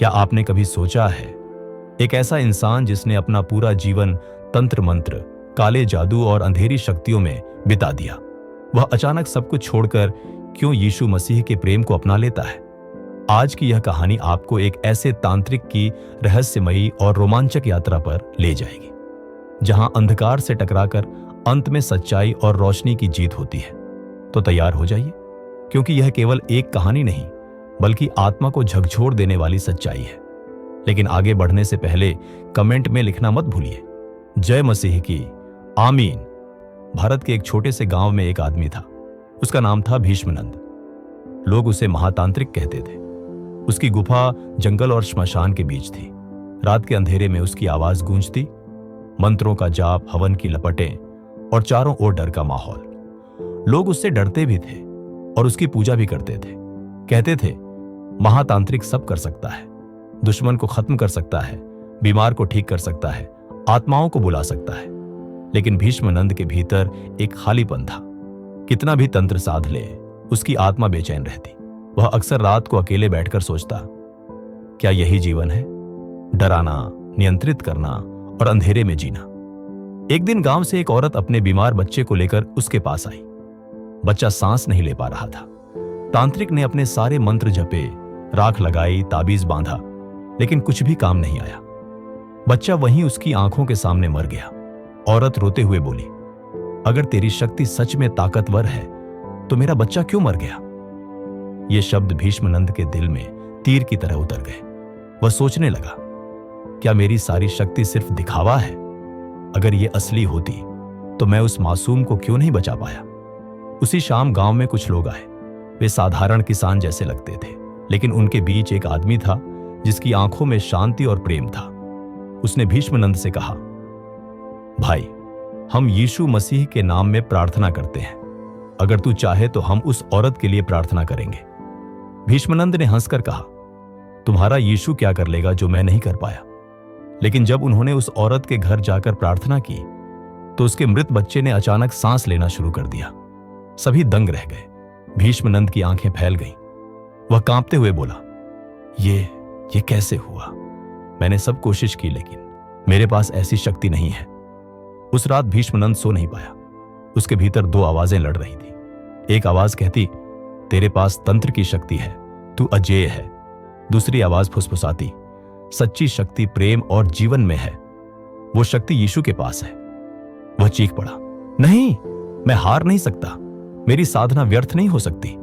क्या आपने कभी सोचा है, एक ऐसा इंसान जिसने अपना पूरा जीवन तंत्र मंत्र, काले जादू और अंधेरी शक्तियों में बिता दिया, वह अचानक सब कुछ छोड़कर क्यों यीशु मसीह के प्रेम को अपना लेता है? आज की यह कहानी आपको एक ऐसे तांत्रिक की रहस्यमयी और रोमांचक यात्रा पर ले जाएगी, जहां अंधकार से टकराकर अंत में सच्चाई और रोशनी की जीत होती है। तो तैयार हो जाइए, क्योंकि यह केवल एक कहानी नहीं, बल्कि आत्मा को झकझोर देने वाली सच्चाई है। लेकिन आगे बढ़ने से पहले कमेंट में लिखना मत भूलिए, जय मसीह की, आमीन। भारत के एक छोटे से गांव में एक आदमी था। उसका नाम था भीष्मनंद। लोग उसे महातांत्रिक कहते थे। उसकी गुफा जंगल और श्मशान के बीच थी। रात के अंधेरे में उसकी आवाज गूंजती, मंत्रों का जाप, हवन की लपटें और चारों ओर डर का माहौल। लोग उससे डरते भी थे और उसकी पूजा भी करते थे। कहते थे, महातांत्रिक सब कर सकता है, दुश्मन को खत्म कर सकता है, बीमार को ठीक कर सकता है, आत्माओं को बुला सकता है। लेकिन भीष्मनंद के भीतर एक खालीपन था। कितना भी तंत्र साध ले, उसकी आत्मा बेचैन रहती। वह अक्सर रात को अकेले बैठकर सोचता, क्या यही जीवन है? डराना, नियंत्रित करना और अंधेरे में जीना। एक दिन गांव से एक औरत अपने बीमार बच्चे को लेकर उसके पास आई। बच्चा सांस नहीं ले पा रहा था। तांत्रिक ने अपने सारे मंत्र जपे, राख लगाई, ताबीज बांधा, लेकिन कुछ भी काम नहीं आया। बच्चा वहीं उसकी आंखों के सामने मर गया। औरत रोते हुए बोली, अगर तेरी शक्ति सच में ताकतवर है तो मेरा बच्चा क्यों मर गया? ये शब्द भीष्मनंद के दिल में तीर की तरह उतर गए। वह सोचने लगा, क्या मेरी सारी शक्ति सिर्फ दिखावा है? अगर ये असली होती तो मैं उस मासूम को क्यों नहीं बचा पाया? उसी शाम गांव में कुछ लोग आए। वे साधारण किसान जैसे लगते थे, लेकिन उनके बीच एक आदमी था जिसकी आंखों में शांति और प्रेम था। उसने भीष्मनंद से कहा, भाई, हम यीशु मसीह के नाम में प्रार्थना करते हैं। अगर तू चाहे तो हम उस औरत के लिए प्रार्थना करेंगे। भीष्मनंद ने हंसकर कहा, तुम्हारा यीशु क्या कर लेगा जो मैं नहीं कर पाया? लेकिन जब उन्होंने उस औरत के घर जाकर प्रार्थना की तो उसके मृत बच्चे ने अचानक सांस लेना शुरू कर दिया। सभी दंग रह गए। भीष्मनंद की आंखें फैल गईं। वह कांपते हुए बोला, ये कैसे हुआ? मैंने सब कोशिश की, लेकिन मेरे पास ऐसी शक्ति नहीं है। उस रात भीष्मनंद सो नहीं पाया। उसके भीतर दो आवाजें लड़ रही थी। एक आवाज कहती, तेरे पास तंत्र की शक्ति है, तू अजेय है। दूसरी आवाज फुसफुसाती, सच्ची शक्ति प्रेम और जीवन में है, वो शक्ति यीशु के पास है। वह चीख पड़ा, नहीं, मैं हार नहीं सकता, मेरी साधना व्यर्थ नहीं हो सकती।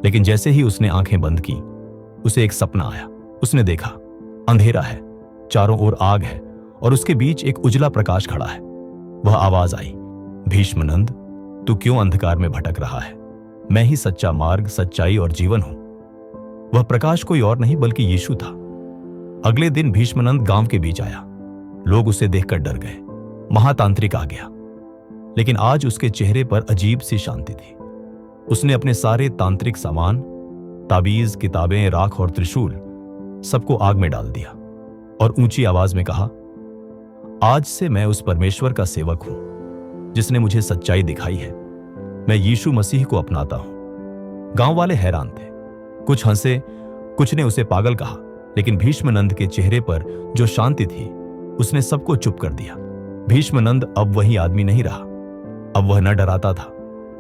लेकिन जैसे ही उसने आंखें बंद की, उसे एक सपना आया। उसने देखा, अंधेरा है, चारों ओर आग है और उसके बीच एक उजला प्रकाश खड़ा है। वह आवाज आई, भीष्मनंद, तू क्यों अंधकार में भटक रहा है? मैं ही सच्चा मार्ग, सच्चाई और जीवन हूं। वह प्रकाश कोई और नहीं बल्कि यीशु था। अगले दिन भीष्मनंद गांव के बीच आया। लोग उसे देखकर डर गए। महातांत्रिक आ गया, लेकिन आज उसके चेहरे पर अजीब सी शांति थी। उसने अपने सारे तांत्रिक सामान, ताबीज, किताबें, राख और त्रिशूल सबको आग में डाल दिया और ऊंची आवाज में कहा, आज से मैं उस परमेश्वर का सेवक हूं जिसने मुझे सच्चाई दिखाई है। मैं यीशु मसीह को अपनाता हूं। गांव वाले हैरान थे। कुछ हंसे, कुछ ने उसे पागल कहा, लेकिन भीष्मनंद के चेहरे पर जो शांति थी उसने सबको चुप कर दिया। भीष्मनंद अब वही आदमी नहीं रहा। अब वह न डराता था,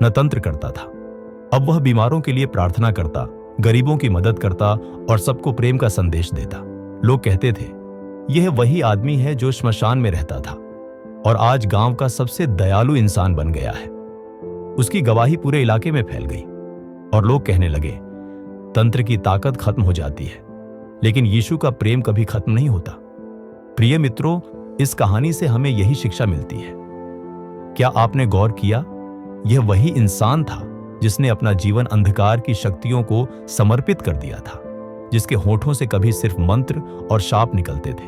न तंत्र करता था। अब वह बीमारों के लिए प्रार्थना करता, गरीबों की मदद करता और सबको प्रेम का संदेश देता। लोग कहते थे, यह वही आदमी है जो श्मशान में रहता था और आज गांव का सबसे दयालु इंसान बन गया है। उसकी गवाही पूरे इलाके में फैल गई और लोग कहने लगे, तंत्र की ताकत खत्म हो जाती है, लेकिन यीशु का प्रेम कभी खत्म नहीं होता। प्रिय मित्रों, इस कहानी से हमें यही शिक्षा मिलती है। क्या आपने गौर किया, यह वही इंसान था जिसने अपना जीवन अंधकार की शक्तियों को समर्पित कर दिया था, जिसके होठों से कभी सिर्फ मंत्र और शाप निकलते थे,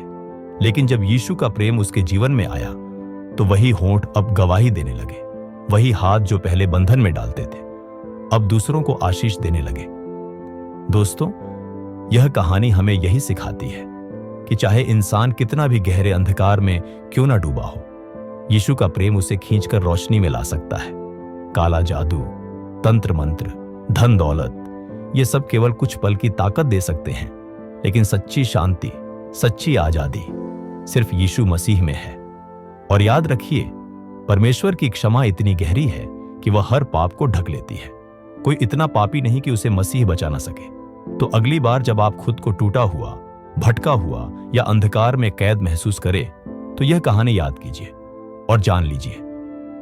लेकिन जब यीशु का प्रेम उसके जीवन में आया तो वही होंठ अब गवाही देने लगे। वही हाथ जो पहले बंधन में डालते थे अब दूसरों को आशीष देने लगे। दोस्तों, यह कहानी हमें यही सिखाती है कि चाहे इंसान कितना भी गहरे अंधकार में क्यों ना डूबा हो, यीशु का प्रेम उसे खींचकर रोशनी में ला सकता है। काला जादू, तंत्र मंत्र, धन दौलत, ये सब केवल कुछ पल की ताकत दे सकते हैं, लेकिन सच्ची शांति, सच्ची आजादी सिर्फ यीशु मसीह में है। और याद रखिए, परमेश्वर की क्षमा इतनी गहरी है कि वह हर पाप को ढक लेती है। कोई इतना पापी नहीं कि उसे मसीह बचा ना सके। तो अगली बार जब आप खुद को टूटा हुआ, भटका हुआ या अंधकार में कैद महसूस करें, तो यह कहानी याद कीजिए और जान लीजिए,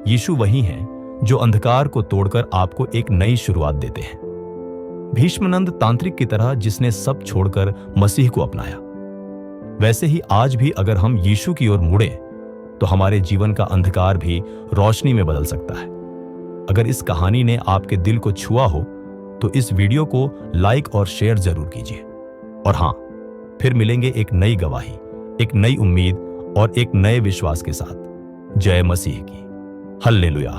यीशु वही हैं जो अंधकार को तोड़कर आपको एक नई शुरुआत देते हैं। भीष्मनंद तांत्रिक की तरह जिसने सब छोड़कर मसीह को अपनाया, वैसे ही आज भी अगर हम यीशु की ओर मुड़ें तो हमारे जीवन का अंधकार भी रोशनी में बदल सकता है। अगर इस कहानी ने आपके दिल को छुआ हो तो इस वीडियो को लाइक और शेयर जरूर कीजिए। और हां, फिर मिलेंगे एक नई गवाही, एक नई उम्मीद और एक नए विश्वास के साथ। जय मसीह की। हल्लेलुया।